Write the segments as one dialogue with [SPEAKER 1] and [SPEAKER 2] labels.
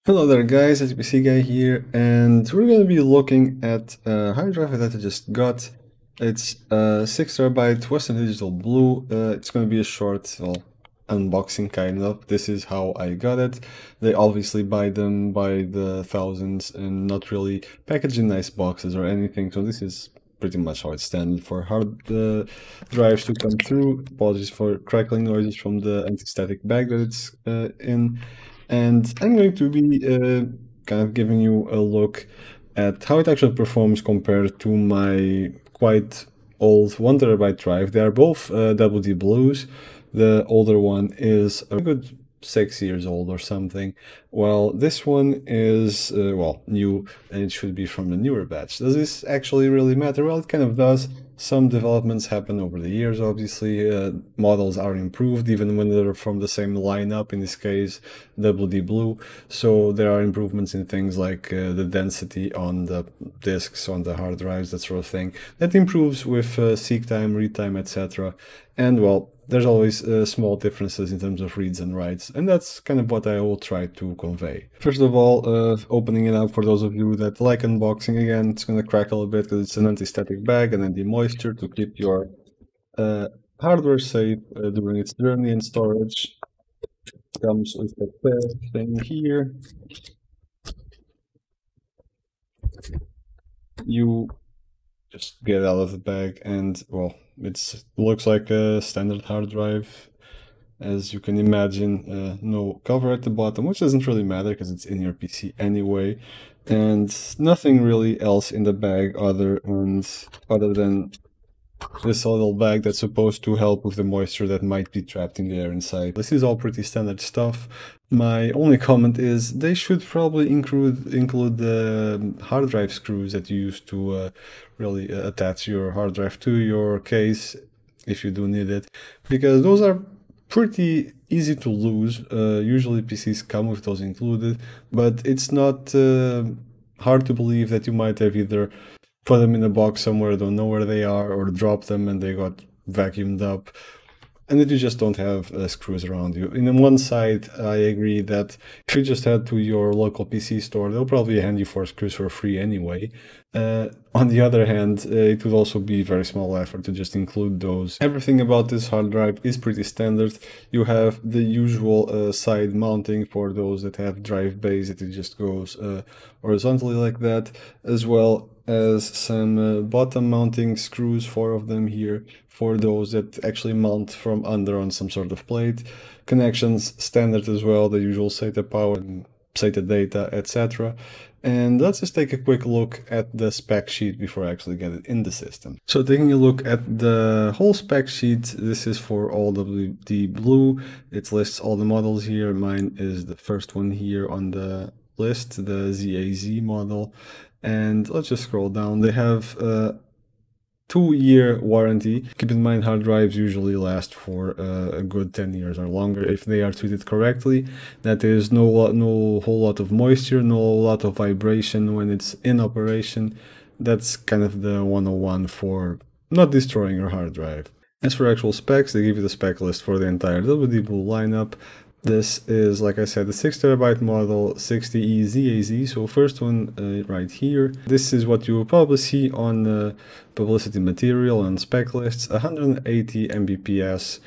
[SPEAKER 1] Hello there guys, SBC Guy here, and we're going to be looking at a hard drive that I just got. It's a 6 TB Western Digital Blue. It's going to be a short, well, unboxing kind of. This is how I got it. They obviously buy them by the thousands and not really packaged in nice boxes or anything, so this is pretty much how it's standard for hard drives to come through. Apologies for crackling noises from the anti-static bag that it's in. And I'm going to be kind of giving you a look at how it actually performs compared to my quite old 1 TB drive. They are both WD Blues. The older one is a good 6 years old or something, while this one is, well, new, and it should be from the newer batch. Does this actually really matter? Well, it kind of does. Some developments happen over the years, obviously. Models are improved even when they're from the same lineup, in this case WD Blue. So there are improvements in things like the density on the disks, on the hard drives, that sort of thing. That improves with seek time, read time, etc. And well, there's always small differences in terms of reads and writes, and that's kind of what I will try to convey. First of all, opening it up for those of you that like unboxing, again, it's going to crackle a bit because it's an anti-static bag and anti-moisture to keep your hardware safe during its journey and storage. Comes with the thing here. You just get out of the bag and, well, it looks like a standard hard drive, as you can imagine. No cover at the bottom, which doesn't really matter because it's in your PC anyway, and nothing really else in the bag other than this little bag that's supposed to help with the moisture that might be trapped in the air inside. This is all pretty standard stuff. My only comment is they should probably include the hard drive screws that you use to really attach your hard drive to your case if you do need it, because those are pretty easy to lose. Usually PCs come with those included, but it's not hard to believe that you might have either put them in a box somewhere, don't know where they are, or drop them and they got vacuumed up, and that you just don't have screws around you. In one side, I agree that if you just head to your local PC store, they'll probably hand you 4 screws for free anyway. On the other hand, it would also be a very small effort to just include those. Everything about this hard drive is pretty standard. You have the usual side mounting for those that have drive bays, that it just goes horizontally like that, as well as some bottom mounting screws, 4 of them here, for those that actually mount from under on some sort of plate. Connections standard as well, the usual SATA power and SATA data, etc. And let's just take a quick look at the spec sheet before I actually get it in the system. So taking a look at the whole spec sheet, this is for all WD Blue. It lists all the models here. Mine is the first one here on the list, the ZAZ model. And let's just scroll down. They have a 2-year warranty. Keep in mind, hard drives usually last for a good 10 years or longer if they are treated correctly. That is, no whole lot of moisture, no lot of vibration when it's in operation. That's kind of the 101 for not destroying your hard drive. As for actual specs, they give you the spec list for the entire WD Blue lineup. This is, like I said, the 6 TB model 60E ZAZ. So first one right here. This is what you will probably see on publicity material and spec lists. 180 Mbps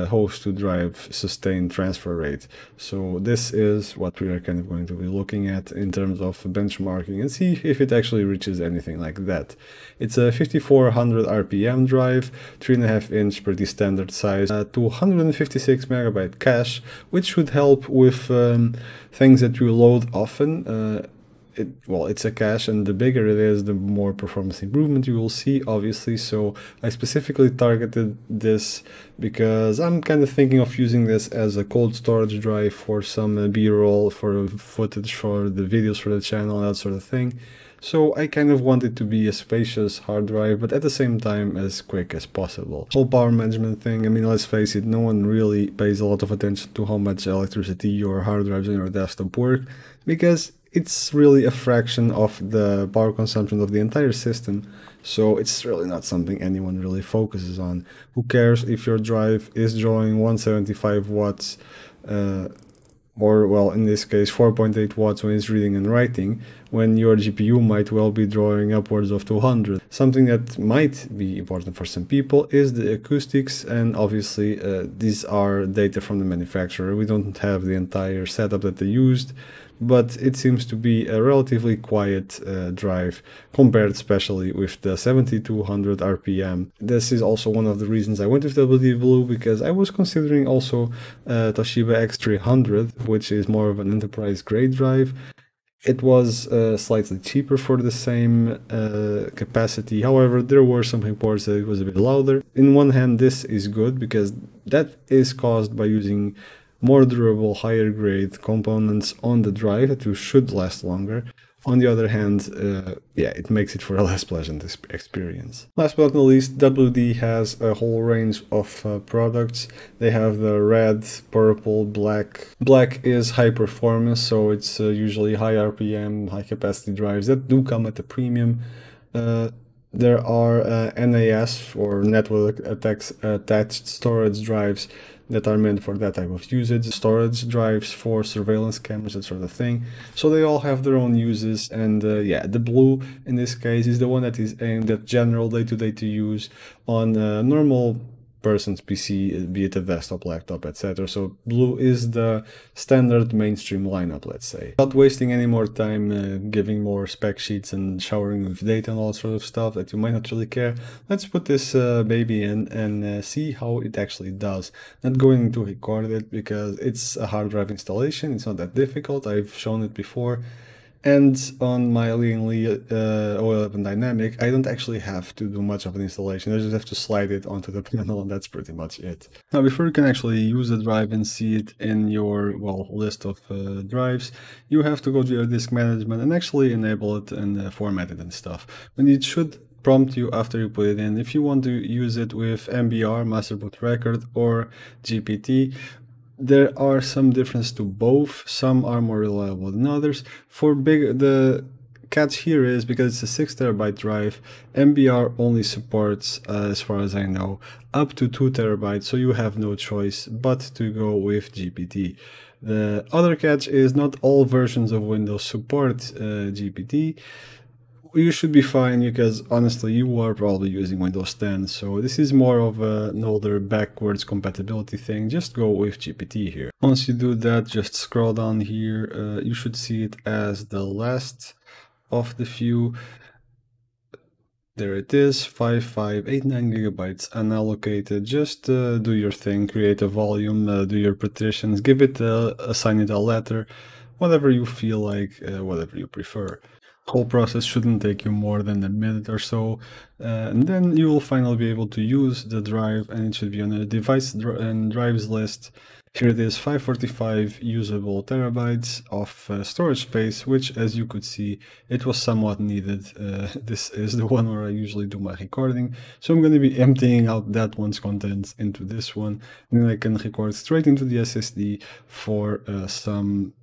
[SPEAKER 1] host to drive sustained transfer rate. So this is what we are kind of going to be looking at in terms of benchmarking and see if it actually reaches anything like that. It's a 5400 RPM drive, 3.5-inch, pretty standard size, 256 MB cache, which should help with things that you load often. Well, it's a cache, and the bigger it is, the more performance improvement you will see, obviously. So I specifically targeted this because I'm kind of thinking of using this as a cold storage drive for some B-roll, for footage, for the videos for the channel, that sort of thing. So I kind of want it to be a spacious hard drive, but at the same time as quick as possible. Whole power management thing, I mean, let's face it, no one really pays a lot of attention to how much electricity your hard drives on your desktop work, because it's really a fraction of the power consumption of the entire system. So it's really not something anyone really focuses on. Who cares if your drive is drawing 175 watts or well, in this case 4.8 watts when it's reading and writing, when your GPU might well be drawing upwards of 200. Something that might be important for some people is the acoustics, and obviously these are data from the manufacturer. We don't have the entire setup that they used, but it seems to be a relatively quiet drive compared especially with the 7200 RPM. This is also one of the reasons I went with WD Blue, because I was considering also Toshiba X300, which is more of an enterprise grade drive. It was slightly cheaper for the same capacity. However, there were some reports that it was a bit louder. In one hand, this is good because that is caused by using more durable, higher grade components on the drive that should last longer. On the other hand, yeah, it makes it for a less pleasant experience. Last but not least, WD has a whole range of products. They have the red, purple, black. Black is high performance, so it's usually high RPM, high capacity drives that do come at a premium. There are NAS or network attached storage drives that are meant for that type of usage, storage drives for surveillance cameras, that sort of thing. So they all have their own uses, and yeah, the blue in this case is the one that is aimed at general day-to-day to use on normal person's PC, be it a desktop, laptop, etc. So blue is the standard mainstream lineup, let's say. Without wasting any more time giving more spec sheets and showering with data and all sort of stuff that you might not really care, let's put this baby in and see how it actually does. Not going to record it because it's a hard drive installation, it's not that difficult, I've shown it before. And on my Lee O11 Dynamic, I don't actually have to do much of an installation. I just have to slide it onto the panel, and that's pretty much it. Now, before you can actually use the drive and see it in your, well, list of drives, you have to go to your disk management and actually enable it and format it and stuff. And it should prompt you after you put it in if you want to use it with MBR, Master Boot Record, or GPT. There are some difference to both. Some are more reliable than others. For the catch here is because it's a 6 terabyte drive, MBR only supports, as far as I know, up to 2 terabytes, so you have no choice but to go with GPT. The other catch is not all versions of Windows support GPT. You should be fine because honestly you are probably using Windows 10, so this is more of an older backwards compatibility thing. Just go with GPT here. Once you do that, just scroll down here. You should see it as the last of the few. There it is, 5589 gigabytes unallocated. Just do your thing, create a volume, do your partitions, give it, assign it a letter, whatever you feel like, whatever you prefer. Whole process shouldn't take you more than a minute or so, and then you will finally be able to use the drive, and it should be on a device and drives list. Here it is, 545 usable terabytes of storage space, which, as you could see, it was somewhat needed. This is the one where I usually do my recording, so I'm going to be emptying out that one's contents into this one, and then I can record straight into the SSD for some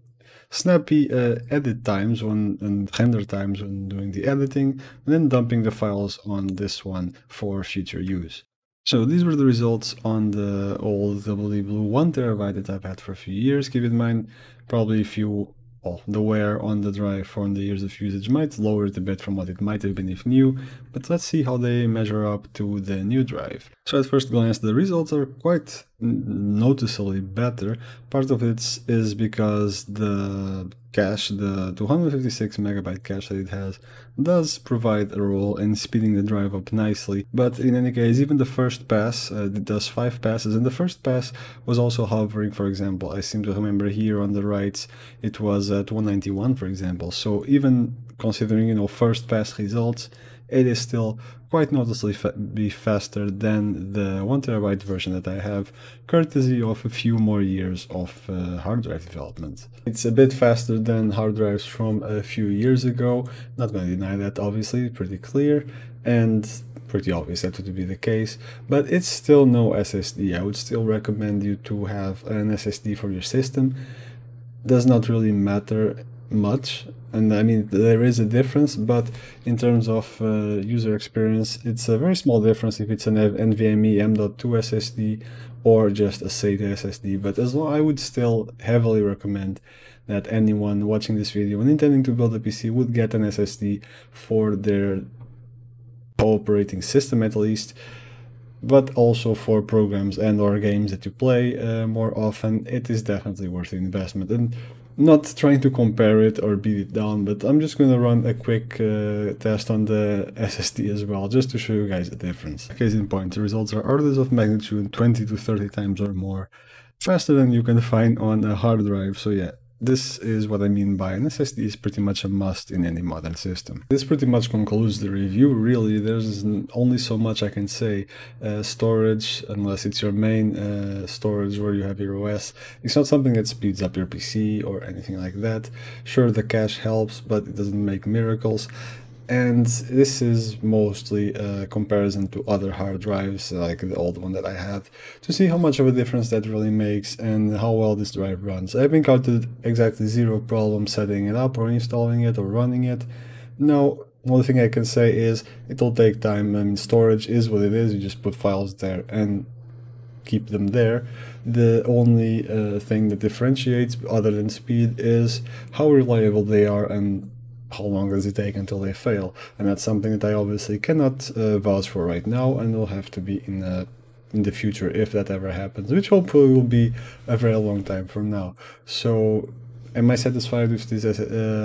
[SPEAKER 1] snappy edit times and render times when doing the editing, and then dumping the files on this one for future use. So these were the results on the old WD Blue 1 terabyte that I've had for a few years. Keep in mind, probably if you, well, the wear on the drive from the years of usage might lower it a bit from what it might have been if new, but let's see how they measure up to the new drive. So at first glance, the results are quite noticeably better. Part of it is because the cache, the 256 megabyte cache that it has, does provide a role in speeding the drive up nicely. But in any case, even the first pass, it does 5 passes, and the first pass was also hovering. For example, I seem to remember here on the right, it was at 191, for example. So even considering, you know, first pass results, it is still quite noticeably faster than the 1 terabyte version that I have, courtesy of a few more years of hard drive development. It's a bit faster than hard drives from a few years ago, not going to deny that, obviously, pretty clear, and pretty obvious that would be the case, but it's still no SSD. I would still recommend you to have an SSD for your system. Does not really matter much, and I mean there is a difference, but in terms of user experience, it's a very small difference if it's an NVMe M.2 SSD or just a SATA SSD. But as long, I would still heavily recommend that anyone watching this video and intending to build a PC would get an SSD for their operating system at least, but also for programs and or games that you play more often. It is definitely worth the investment. And not trying to compare it or beat it down, but I'm just going to run a quick test on the SSD as well, just to show you guys the difference. Case in point, the results are orders of magnitude 20 to 30 times or more faster than you can find on a hard drive. So yeah, this is what I mean by an SSD is pretty much a must in any modern system. This pretty much concludes the review, really. There's only so much I can say. Storage, unless it's your main storage where you have your OS, it's not something that speeds up your PC or anything like that. Sure, the cache helps, but it doesn't make miracles. And this is mostly a comparison to other hard drives, like the old one that I had, to see how much of a difference that really makes and how well this drive runs. I've encountered exactly zero problem setting it up or installing it or running it. Now, one thing I can say is it'll take time. I mean, storage is what it is. You just put files there and keep them there. The only thing that differentiates, other than speed, is how reliable they are and how long does it take until they fail. And that's something that I obviously cannot vouch for right now, and will have to be in the future if that ever happens, which hopefully will be a very long time from now. So am I satisfied with this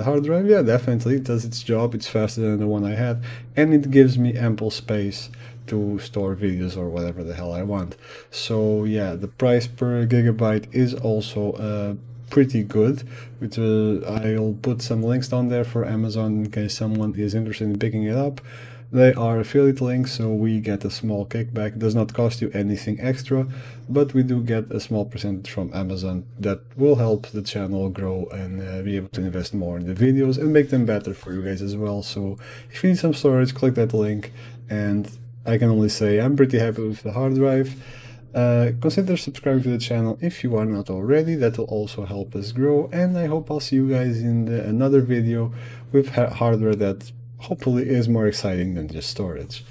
[SPEAKER 1] hard drive? Yeah, definitely. It does its job. It's faster than the one I had, and it gives me ample space to store videos or whatever the hell I want. So yeah, the price per gigabyte is also pretty good. Which I'll put some links down there for Amazon in case someone is interested in picking it up. They are affiliate links, so we get a small kickback. It does not cost you anything extra, but we do get a small percentage from Amazon that will help the channel grow and be able to invest more in the videos and make them better for you guys as well. So if you need some storage, click that link, and I can only say I'm pretty happy with the hard drive. Consider subscribing to the channel if you are not already. That will also help us grow, and I hope I'll see you guys in another video with hardware that hopefully is more exciting than just storage.